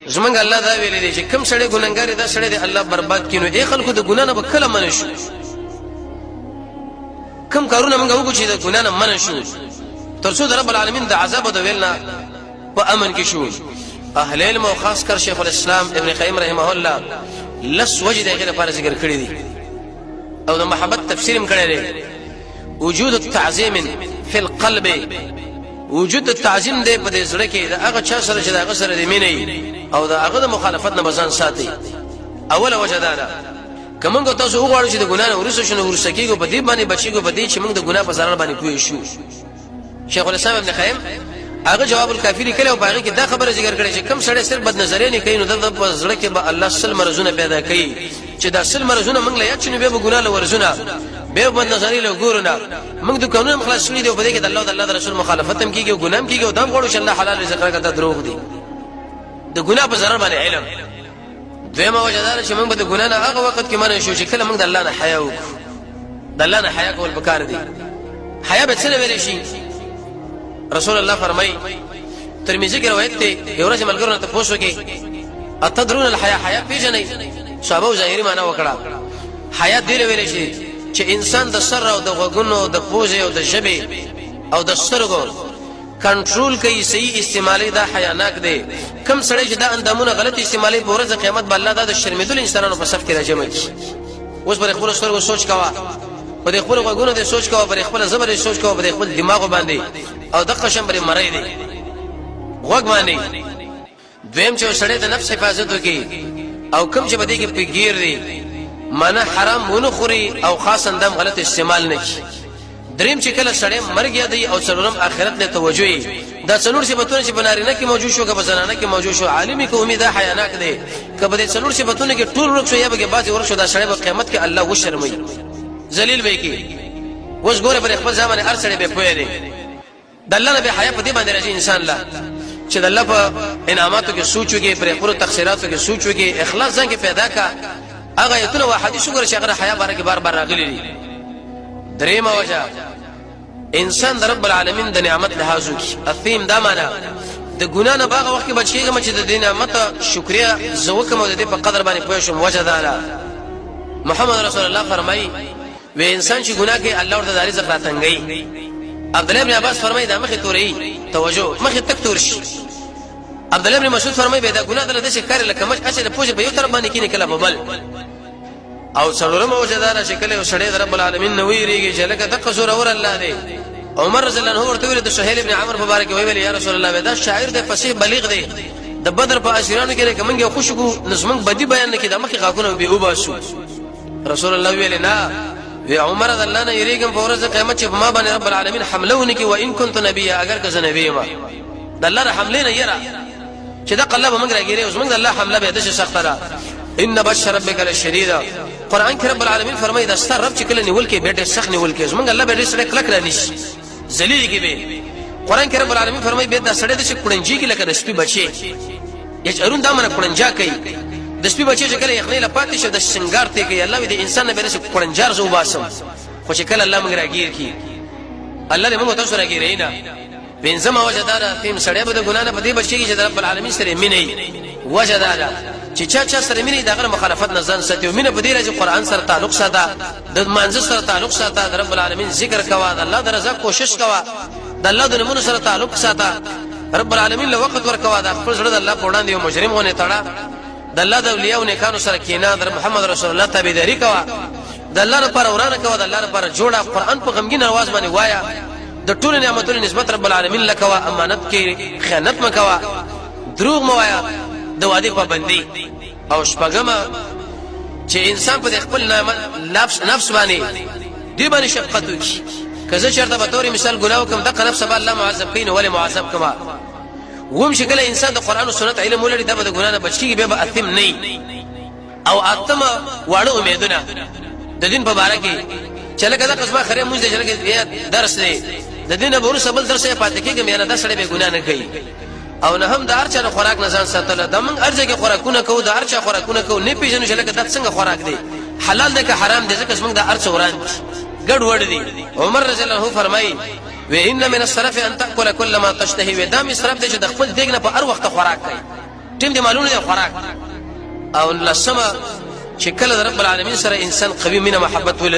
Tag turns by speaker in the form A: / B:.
A: زمنګ الله دا ویلي دي چې کوم سړی ګناګار دا سړی دی الله برباد کینو ای خلکو د ګنا نه وکړه منشو کوم کارونه موږ وکړو چې د ګنا نه منشو ترڅو رب العالمین د عذاب د ویلنا په امن کې شو اهل علم او خاص کر شیخ الاسلام ابن قیم رحمه الله لس وجد غیر لپاره ذکر کړی دي او د محبت تفسیر هم کړی دی وجود التعظیم فی القلب وجود التعظیم دی په دې زړه کې دا هغه چا سره چې دا هغه سره دی مینه او دا هغه د مخالفت نه بزان ساتي اوله وجه دا ده کومه تاسو وګورئ چې د ګنا نه ورسو شنو ورسکیږي په دې باندې بچیږي په دې چې موږ د ګنا په ضرر باندې کوی شو شیخ الاسلام ابن قیم هغه جواب الکافی کله او باغی کې دا خبره ذکر کړي چې کم سړی سر بد نظرې نه کوي نو د زړه کې به الله سل مرزونه پیدا کوي چې دا سل مرزونه موږ له یاد شنو به ګنا له ورزونه به بد نظرې له ګورونه موږ د قانون مخالفت شوی دی په دې کې د الله او د الله رسول مخالفت هم کیږي او ګنام کیږي او دام غوړو چې الله حلال رزق راکړه دا دروغ دي د ګنا په ضرر باندې علم دیمه وجدار چې موږ د ګنا نه هغه وخت کې منه شو چې کله موږ د الله نه حیا وکړو د الله نه حیا کول پکار دي حیا به څه ویل شي رسول الله فرمای ترمذی کې روایت ده یو ورځ ملګرو ته پوښتنه کې اتدرون الحیا حیا پیژنې صحابه ظاهري معنا وکړه حیا دې ویل شي چې انسان د سر او د غوګونو د پوزې او د ژبې او د سترګو کنټرول کوي صحیح استعمالي دا حیاناک دی کم سړی چې دا اندامونه غلط استعمالي په ورځ قیامت به الله دا د شرمېدل انسانانو په صف کې راجمع کی اوس پر خپل سترګو سوچ کوا په خپل غوګونو د سوچ کوا پر خپل زبر سوچ کوا په خپل دماغ باندې او د قشم بری مړی دی غوګ باندې دویم چې سړی د نفس حفاظت وکي او کم چې بده کې پیګیر دی معنا حرام ونه خوري او خاص اندام غلط استعمال نه کی دریم چې کله سړی مرګ یادي او څلورم آخرت له توجه دا څلور صفاتونه چې بنارینه کې موجود شو که بزنانه کې موجود شو عالمي کې امید حیاناک دی کبه دې څلور صفاتونه کې ټول ورک شو یا به بعضي ورک شو دا سړی په قیامت کې الله وشرمي ذلیل وي کی اوس ګوره پر خپل ځمانه هر سړی به پوهه دی د الله نه به حیا په دې باندې راځي انسان لا چې د الله په انعاماتو کې سوچوږي پر خپل تقصیراتو کې سوچوږي اخلاص ځکه پیدا کا هغه ایتونه او حدیث وګوره چې هغه حیا بار کې بار بار راغلي دي درېمه وجه انسان د رب العالمین د نعمت لحاظ وکي اثیم دا معنا د ګنا نه باغ وخت بچیږي چې د نعمت شکریا زوکم او د دې په قدر باندې پوه شم وجه دا محمد رسول الله فرمایي و انسان چې ګناه کوي الله ورته د رزق راتنګي عبد الله بن عباس فرمایي دا مخه توري توجه مخه تک تورشي عبد الله بن مسعود فرمایي به دا ګناه دلته چې کار لکه مچ اچھا د پوجا په یو طرف باندې کینې کله ببل او څلورم وجدار چې کله سړی د رب العالمین نو ویریږي چې لکه تقصور اور الله دی عمر رضی الله عنه ورته ویل د سهیل ابن عمرو مبارک ویل یا رسول الله دا شاعر دی فصیح بلیغ دی د بدر په اشرانو کې کومنګ خوشبو نظم بدی بیان نه کړه مخه غاګونه به وباسو رسول الله ویل نه وی عمر رضی الله عنه یریګم په ورځ قیامت چې ما باندې رب العالمین حملونه کې و ان كنت نبیا اگر که نبی ما د الله حمله نه یرا چې دا قلب موږ راګیره اوس موږ د الله حمله به د سخت را ان بشر ربک للشدید قران کې رب العالمین فرمایي دا ستر رب چې کله نیول کې بیٹه سخت نیول کې موږ الله به دې سره کلک رانیش ذلیل کې به قران کې رب العالمین فرمایي به دا سړی د کړنجي کې لکه د سپي بچي یجرون دا منه کړنجا کوي د سپي بچي چې کله یخنی لا پاتې شو د شنګار ته کوي الله دې انسان نه به رس کړنجار زو باسم خو چې کله الله موږ راګیر کی الله دې موږ تاسو راګیرې نه بنځما وجدار تیم سړی به د ګنا نه پدې بچي چې رب العالمین سره مینه وجدار چې چا سره مینه دغه مخالفت نه ځان ساتي او مینه په دې راځي قران سره تعلق ساته د منځ سره تعلق ساته د رب العالمین ذکر کوا د الله د رضا کوشش کوا د الله د نمونه سره تعلق ساته رب العالمین له وخت ورکوا د خپل سره د الله په وړاندې یو مجرم ونه تړه د الله د اولیاء او نیکانو سره کینا د محمد رسول الله تابعداري کوا د الله لپاره ورانه کوا د الله لپاره جوړه قران په غمګین आवाज باندې وایا د ټول نعمتونو نسبت رب العالمین لکوا امانت کې خیانت مکوا دروغ موایا د وعده پابندي او شپګما چې انسان په خپل نفس باندې دی باندې شفقت وکړي کزه چرته به توري مثال ګناو کوم د نفس به الله معذب کین ولی معذب کما ووم شکل انسان د قران او سنت علم ولري د ګنا نه بچي به اثم نه او اتم واړه امیدونه د دین په باره کې چله کده قسمه خره مونږ د چله کې درس دی د دین به ورسره بل درس یې پاتې کېږي مې نه د سړی به ګنا نه کوي او نه هم د ارچا خوراک نه ځان ساتل د من ارزه کې خوراکونه کو د ارچا خوراکونه کو نه پیژنو چې لکه د څنګه خوراک دی حلال دی که حرام دی ځکه څنګه د ارچا وران ګډ وډ دی عمر رضی الله عنه فرمایي و ان من الصرف ان تاكل كل ما تشتهي و دام اسراف دی چې د خپل دیګ نه په هر وخت خوراک کوي ټیم دې معلومه دی خوراک او لسمه چې کله رب العالمین سره انسان قوي مینه محبت ولري